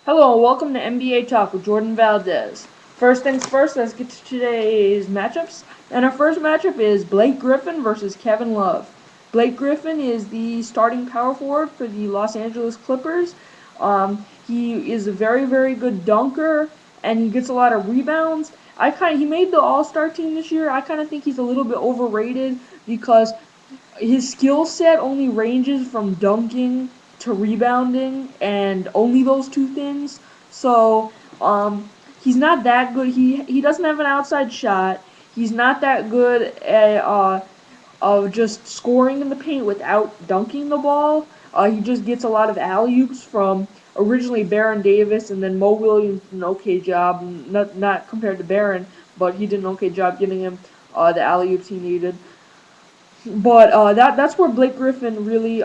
Hello and welcome to NBA Talk with Jordan Valdez. First things first, let's get to today's matchups. And our first matchup is Blake Griffin versus Kevin Love. Blake Griffin is the starting power forward for the Los Angeles Clippers. He is a very, very good dunker, and he gets a lot of rebounds. He made the All-Star team this year. I kind of think he's a little bit overrated because his skill set only ranges from dunking to rebounding, and only those two things. So, he's not that good. He doesn't have an outside shot. He's not that good at of just scoring in the paint without dunking the ball. He just gets a lot of alley oops from originally Baron Davis, and then Mo Williams did an okay job. Not compared to Baron, but he did an okay job getting him the alley oops he needed. But that's where Blake Griffin really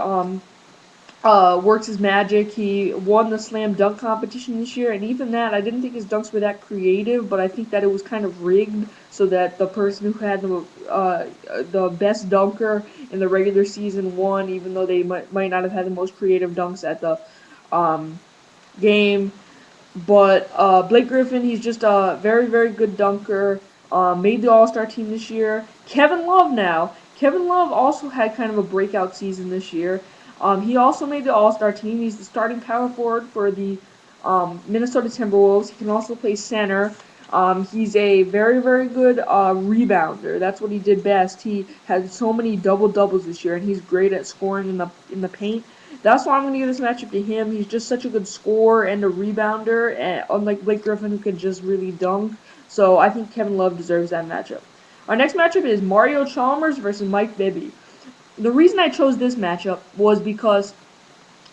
works his magic. He won the slam dunk competition this year, and even that, I didn't think his dunks were that creative, but I think that it was kind of rigged so that the person who had the best dunker in the regular season won, even though they might not have had the most creative dunks at the um, game. But Blake Griffin, he's just a very, very good dunker. Made the All-Star team this year. Kevin Love now. Kevin Love also had kind of a breakout season this year. He also made the All-Star team. He's the starting power forward for the Minnesota Timberwolves. He can also play center. He's a very, very good rebounder. That's what he did best. He had so many double doubles this year, and he's great at scoring in the paint. That's why I'm going to give this matchup to him. He's just such a good scorer and a rebounder, and unlike Blake Griffin, who can just really dunk. So I think Kevin Love deserves that matchup. Our next matchup is Mario Chalmers versus Mike Bibby. The reason I chose this matchup was because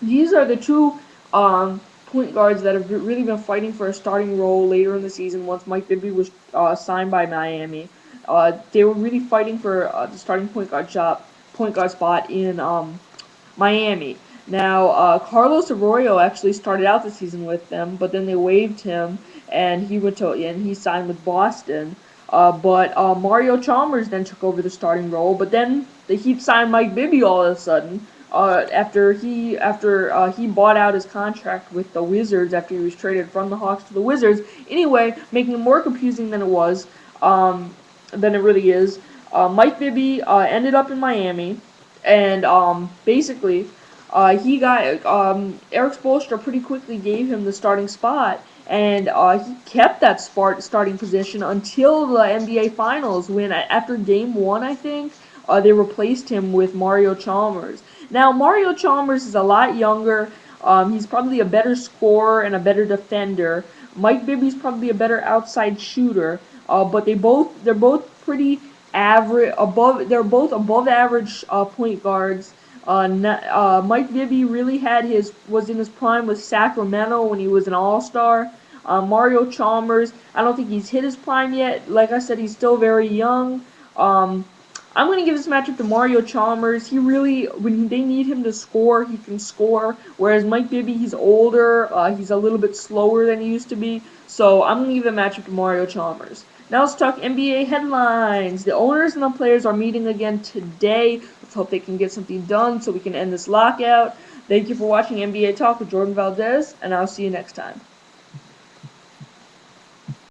these are the two point guards that have really been fighting for a starting role later in the season once Mike Bibby was signed by Miami. They were really fighting for the starting point guard spot in Miami. Now, Carlos Arroyo actually started out the season with them, but then they waived him, and he signed with Boston. But Mario Chalmers then took over the starting role. But then the Heat signed Mike Bibby all of a sudden after he bought out his contract with the Wizards after he was traded from the Hawks to the Wizards. Anyway, making it more confusing than it was, than it really is. Mike Bibby ended up in Miami, and basically, he got Eric Spoelstra pretty quickly gave him the starting spot, and he kept that starting position until the NBA Finals when after Game 1, I think, they replaced him with Mario Chalmers. Now, Mario Chalmers is a lot younger. He's probably a better scorer and a better defender. Mike Bibby's probably a better outside shooter. But they're both pretty average above. They're both above average point guards. Mike Bibby really was in his prime with Sacramento when he was an All-Star. Mario Chalmers, I don't think he's hit his prime yet. Like I said, he's still very young. I'm going to give this matchup to Mario Chalmers. He really, when they need him to score, he can score. Whereas Mike Bibby, he's older. He's a little bit slower than he used to be. So I'm going to give the matchup to Mario Chalmers. Now let's talk NBA headlines. The owners and the players are meeting again today. Let's hope they can get something done so we can end this lockout. Thank you for watching NBA Talk with Jordan Valdez, and I'll see you next time.